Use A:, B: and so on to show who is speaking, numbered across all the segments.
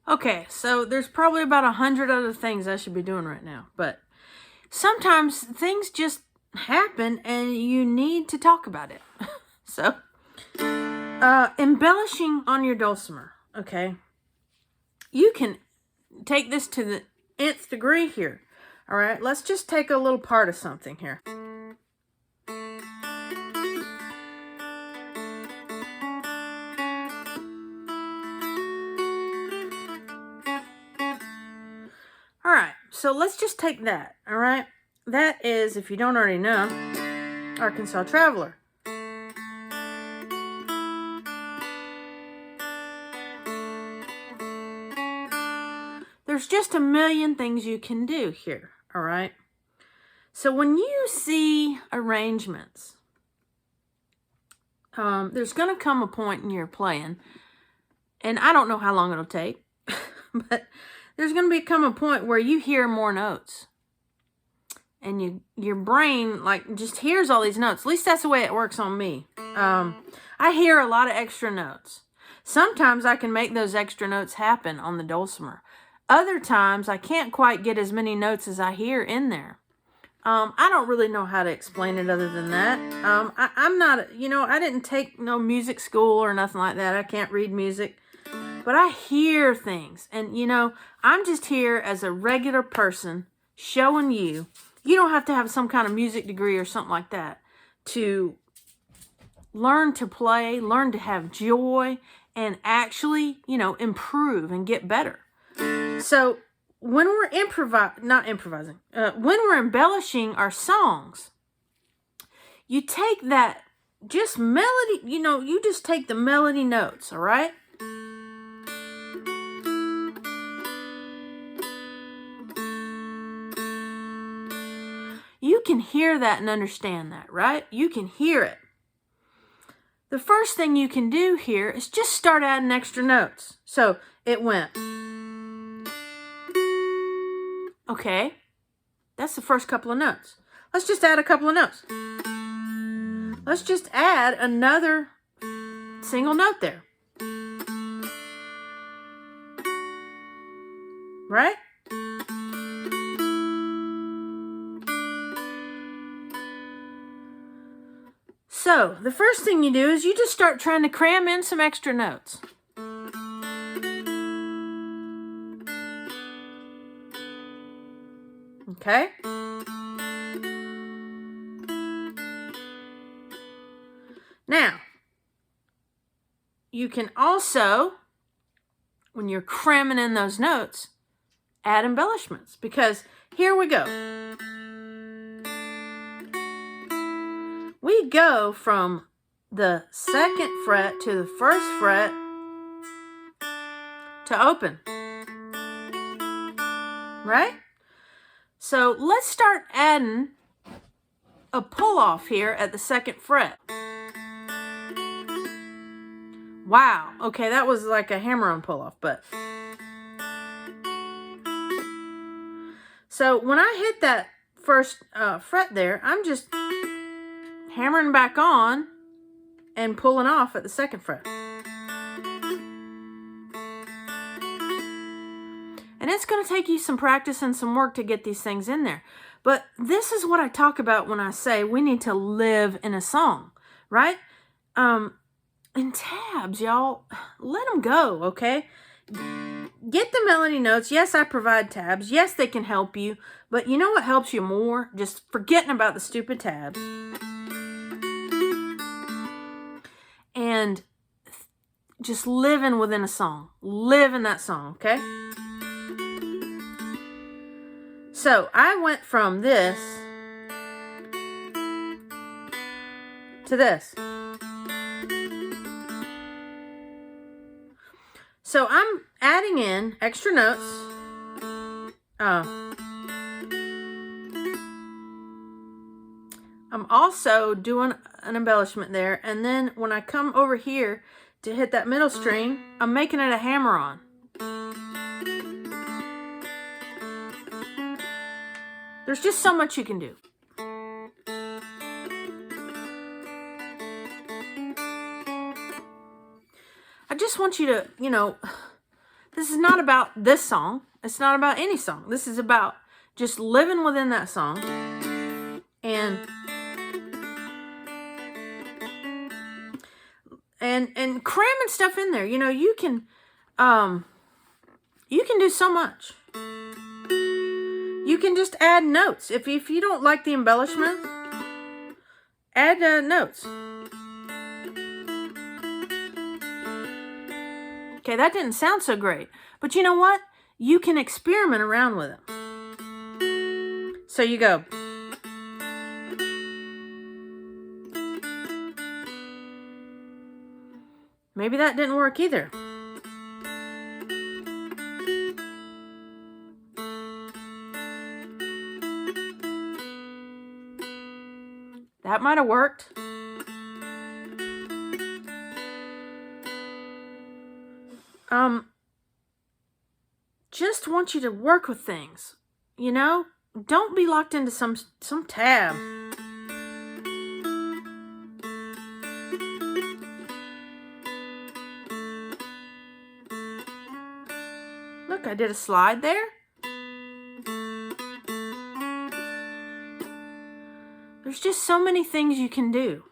A: Okay, so there's probably about 100 other things I should be doing right now, but sometimes things just happen and you need to talk about it. So, embellishing on your dulcimer, okay? You can take this to the nth degree here, all right? Let's just take a little part of something here. All right, so let's just take that, all right? That is, if you don't already know, Arkansas Traveler. There's just a million things you can do here, all right? So when you see arrangements, there's going to come a point in your playing, and I don't know how long it'll take, but there's going to become a point where you hear more notes. And your brain, like, just hears all these notes. At least that's the way it works on me. I hear a lot of extra notes. Sometimes I can make those extra notes happen on the dulcimer. Other times, I can't quite get as many notes as I hear in there. I don't really know how to explain it other than that. I'm not, I didn't take no music school or nothing like that. I can't read music. But I hear things. And, I'm just here as a regular person showing you. You don't have to have some kind of music degree or something like that to learn to play, learn to have joy, and actually, improve and get better. So when we're when we're embellishing our songs, you take that just melody, you just take the melody notes, all right? You can hear that and understand that, right? You can hear it. The first thing you can do here is just start adding extra notes. So it went. Okay, that's the first couple of notes. Let's just add a couple of notes. Let's just add another single note there. Right? So, the first thing you do is you just start trying to cram in some extra notes. Okay? Now, you can also, when you're cramming in those notes, add embellishments. Because here we go. We go from the second fret to the first fret to open. Right? So let's start adding a pull-off here at the second fret. Wow. Okay, that was like a hammer-on pull-off, but... So when I hit that first fret there, I'm just hammering back on and pulling off at the second fret. And it's going to take you some practice and some work to get these things in there. But this is what I talk about when I say we need to live in a song, right? And tabs, y'all, let them go, okay? Get the melody notes. Yes, I provide tabs. Yes, they can help you. But you know what helps you more? Just forgetting about the stupid tabs. And just living within a song. Live in that song, okay? So, I went from this to this. So, I'm adding in extra notes. I'm also doing an embellishment there. And then when I come over here to hit that middle string, I'm making it a hammer-on. There's just so much you can do. I just want you to, this is not about this song. It's not about any song. This is about just living within that song and cramming stuff in there. You can do so much. You can just add notes. If you don't like the embellishments, add notes. Okay, that didn't sound so great. But you know what? You can experiment around with them. So you go. Maybe that didn't work either. That might have worked. Just want you to work with things, Don't be locked into some tab. Look, I did a slide there. There's just so many things you can do.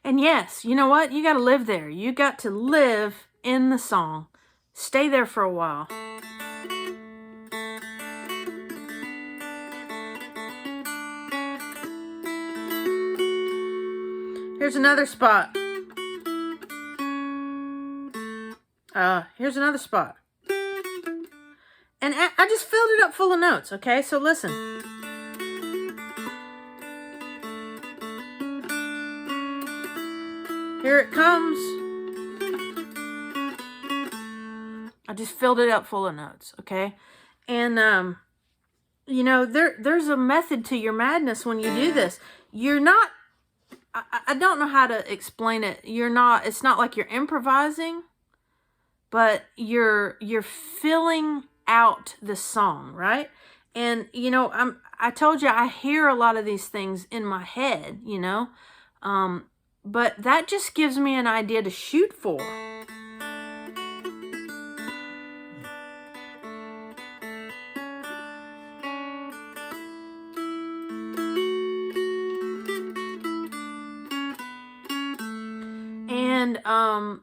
A: And yes, you know what? You got to live there. You got to live in the song. Stay there for a while. Here's another spot. Here's another spot. And I just filled it up full of notes, okay? So listen. Here it comes. I just filled it up full of notes, okay? And, there's a method to your madness when you do this. You're not, I don't know how to explain it. It's not like you're improvising, but you're filling out the song, right? And, I told you I hear a lot of these things in my head, but that just gives me an idea to shoot for. And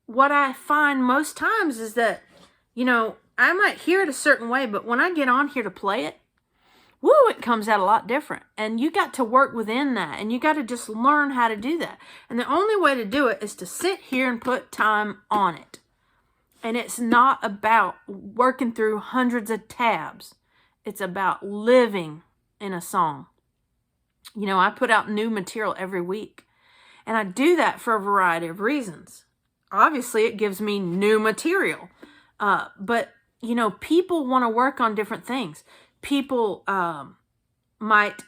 A: what I find most times is that, I might hear it a certain way, but when I get on here to play it, woo, it comes out a lot different. And you got to work within that, and you got to just learn how to do that. And the only way to do it is to sit here and put time on it. And it's not about working through hundreds of tabs. It's about living in a song. I put out new material every week. And I do that for a variety of reasons. Obviously, it gives me new material. But, people want to work on different things. People might,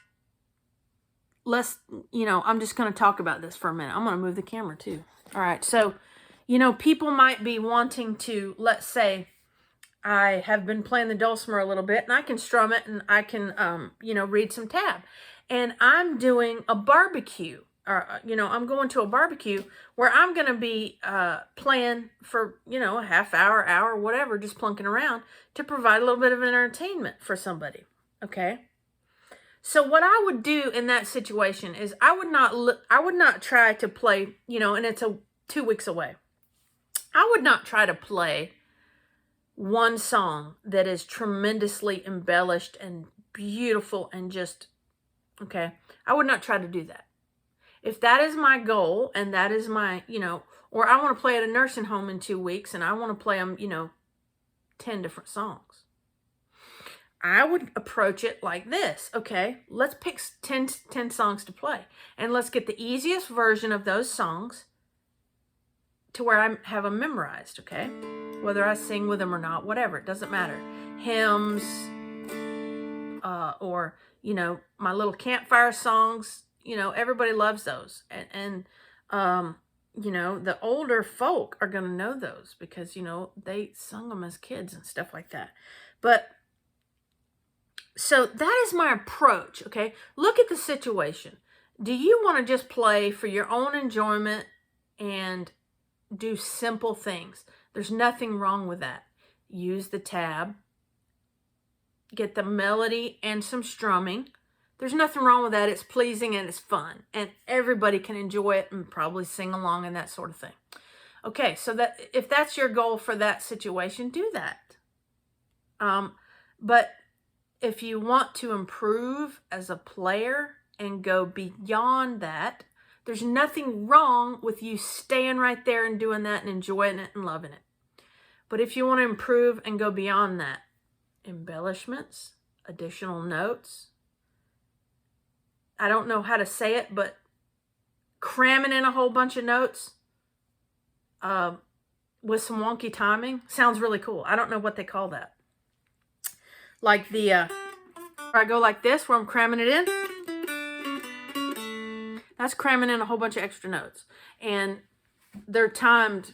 A: I'm just going to talk about this for a minute. I'm going to move the camera too. All right. So, people might be wanting to, let's say, I have been playing the Dulcimer a little bit and I can strum it and I can, read some tab. And I'm doing a barbecue. I'm going to a barbecue where I'm going to be playing for, a half hour, whatever, just plunking around to provide a little bit of entertainment for somebody. Okay. So what I would do in that situation is I would not try to play, and it's 2 weeks away. I would not try to play one song that is tremendously embellished and beautiful and just, okay. I would not try to do that. If that is my goal and that is my, or I want to play at a nursing home in 2 weeks and I want to play them, 10 different songs, I would approach it like this. Okay, let's pick 10 songs to play. And let's get the easiest version of those songs to where I have them memorized, okay? Whether I sing with them or not, whatever, it doesn't matter. Hymns, or, my little campfire songs. Everybody loves those. And the older folk are going to know those because, they sung them as kids and stuff like that. But so that is my approach, okay? Look at the situation. Do you want to just play for your own enjoyment and do simple things? There's nothing wrong with that. Use the tab. Get the melody and some strumming. There's nothing wrong with that. It's pleasing and it's fun. And everybody can enjoy it and probably sing along and that sort of thing. Okay, so that if that's your goal for that situation, do that. But if you want to improve as a player and go beyond that, there's nothing wrong with you staying right there and doing that and enjoying it and loving it. But if you want to improve and go beyond that, embellishments, additional notes, I don't know how to say it, but cramming in a whole bunch of notes with some wonky timing sounds really cool. I don't know what they call that. Like I go like this where I'm cramming it in. That's cramming in a whole bunch of extra notes. And they're timed,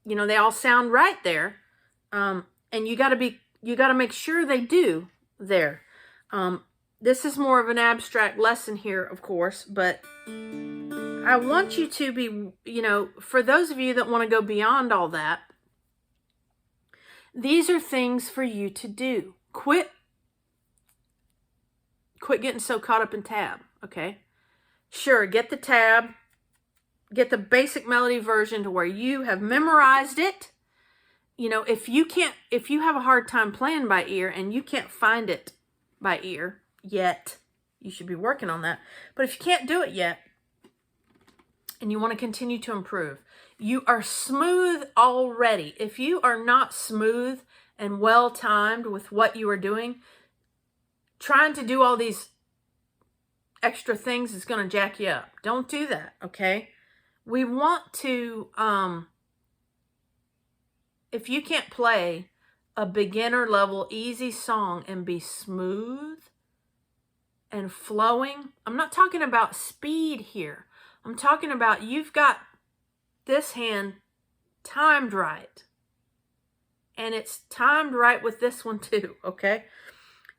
A: they all sound right there. And you got to make sure they do there. This is more of an abstract lesson here, of course, but I want you to be, for those of you that want to go beyond all that, these are things for you to do. Quit getting so caught up in tab, okay? Sure, get the tab, get the basic melody version to where you have memorized it. If you have a hard time playing by ear and you can't find it by ear yet, you should be working on that. But if you can't do it yet and you want to continue to improve, you are smooth already. If you are not smooth and well-timed with what you are doing, trying to do all these extra things is going to jack you up. Don't do that, okay? We want to, if you can't play a beginner level easy song and be smooth and flowing, I'm not talking about speed here. I'm talking about you've got this hand timed right. And it's timed right with this one too, okay?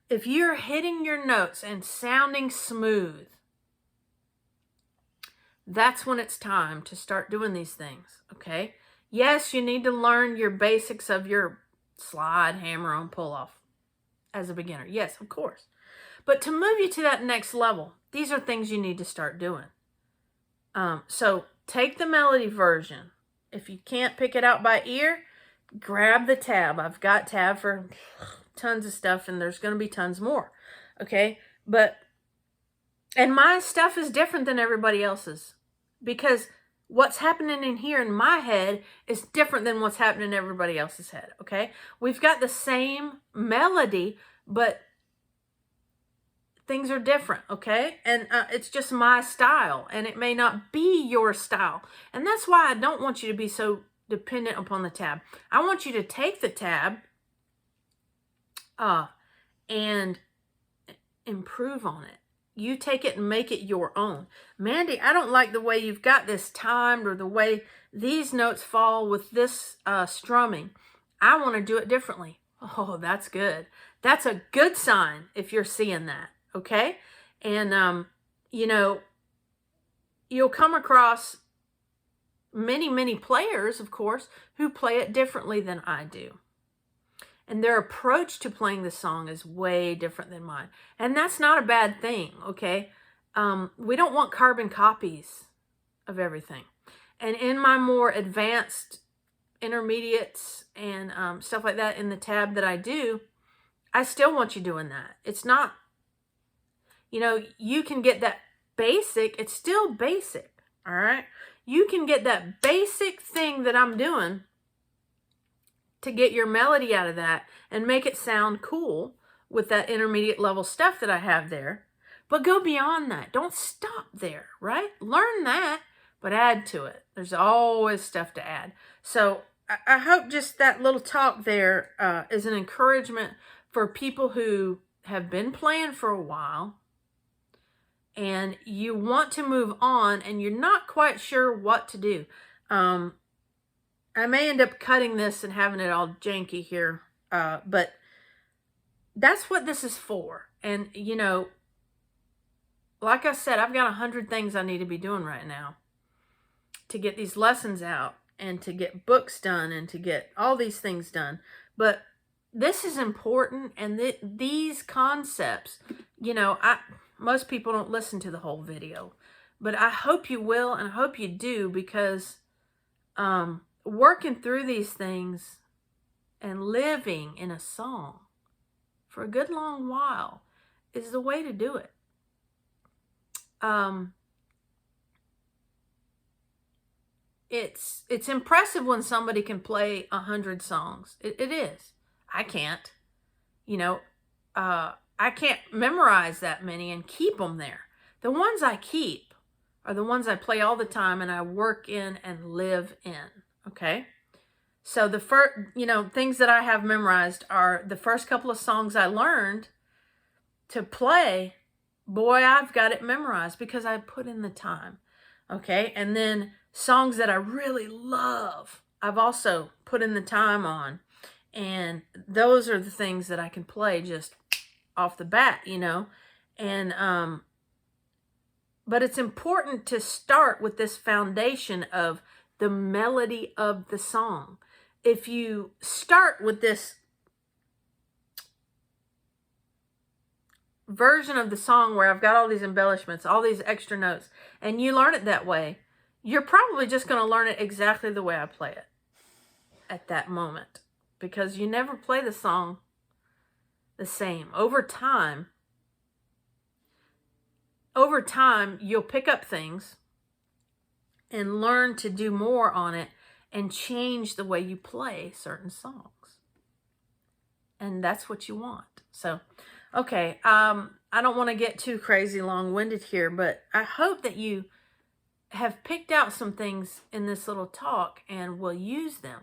A: If you're hitting your notes and sounding smooth, that's when it's time to start doing these things, okay? Yes, you need to learn your basics of your slide, hammer on, pull off as a beginner. Yes, of course. But to move you to that next level, these are things you need to start doing. So take the melody version. If you can't pick it out by ear, grab the tab. I've got tab for tons of stuff, and there's going to be tons more. Okay? And my stuff is different than everybody else's because what's happening in here in my head is different than what's happening in everybody else's head. Okay? We've got the same melody, but things are different, okay? And it's just my style, and it may not be your style. And that's why I don't want you to be so dependent upon the tab. I want you to take the tab and improve on it. You take it and make it your own. Mandy, I don't like the way you've got this timed or the way these notes fall with this strumming. I want to do it differently. Oh, that's good. That's a good sign if you're seeing that. Okay? And, you'll come across many, many players, of course, who play it differently than I do. And their approach to playing the song is way different than mine. And that's not a bad thing, okay? We don't want carbon copies of everything. And in my more advanced intermediates and stuff like that in the tab that I do, I still want you doing that. It's not, you can get that basic. It's still basic, all right? You can get that basic thing that I'm doing to get your melody out of that and make it sound cool with that intermediate level stuff that I have there. But go beyond that. Don't stop there, right? Learn that, but add to it. There's always stuff to add. So I hope just that little talk there is an encouragement for people who have been playing for a while and you want to move on and you're not quite sure what to do. I may end up cutting this and having it all janky here, but that's what this is for. And, you know, like I said, I've got 100 things I need to be doing right now to get these lessons out and to get books done and to get all these things done. But this is important, and these concepts, you know, most people don't listen to the whole video, but I hope you will, and I hope you do, because working through these things and living in a song for a good long while is the way to do it. It's impressive when somebody can play 100 songs. It is. I can't. You know, I can't memorize that many and keep them there. The ones I keep are the ones I play all the time and I work in and live in. Okay? So the first, you know, things that I have memorized are the first couple of songs I learned to play. Boy, I've got it memorized because I put in the time. Okay? And then songs that I really love, I've also put in the time on. And those are the things that I can play just off the bat, you know. And but it's important to start with this foundation of the melody of the song. If you start with this version of the song where I've got all these embellishments, all these extra notes, and you learn it that way, you're probably just going to learn it exactly the way I play it at that moment, because you never play the song the same. Over time, you'll pick up things and learn to do more on it and change the way you play certain songs. And that's what you want. So, okay, I don't want to get too crazy long-winded here, but I hope that you have picked out some things in this little talk and will use them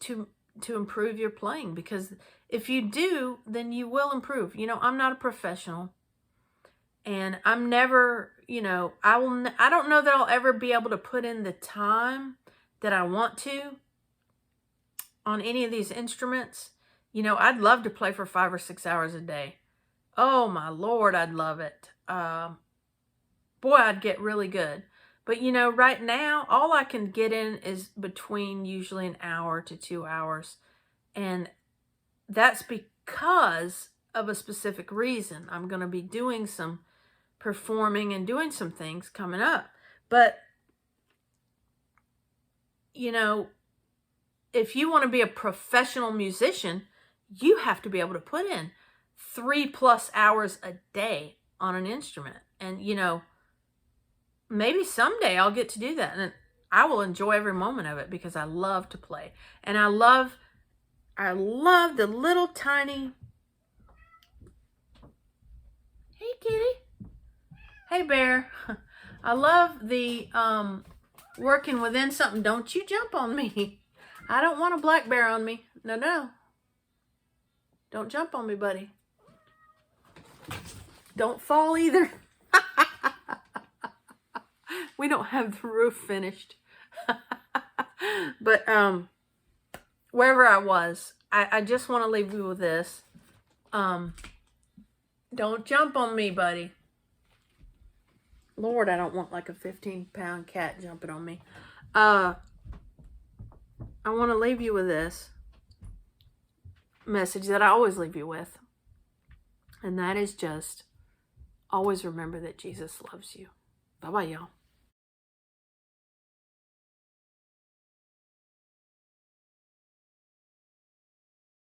A: to improve your playing, because if you do, then you will improve. You know, I'm not a professional, and I'm never, you know, I don't know that I'll ever be able to put in the time that I want to on any of these instruments. You know, I'd love to play for 5 or 6 hours a day. Oh my Lord, I'd love it. Boy, I'd get really good. But, you know, right now, all I can get in is between usually an hour to 2 hours. And that's because of a specific reason. I'm going to be doing some performing and doing some things coming up. But, you know, if you want to be a professional musician, you have to be able to put in 3+ hours a day on an instrument. And, you know, maybe someday I'll get to do that, and I will enjoy every moment of it because I love to play. And I love the little tiny, hey kitty, hey bear. I love the working within something. Don't you jump on me. I don't want a black bear on me. No. Don't jump on me, buddy. Don't fall either. We don't have the roof finished. But wherever I was, I just want to leave you with this. Don't jump on me, buddy. Lord, I don't want like a 15-pound cat jumping on me. I want to leave you with this message that I always leave you with. And that is just, always remember that Jesus loves you. Bye-bye, y'all.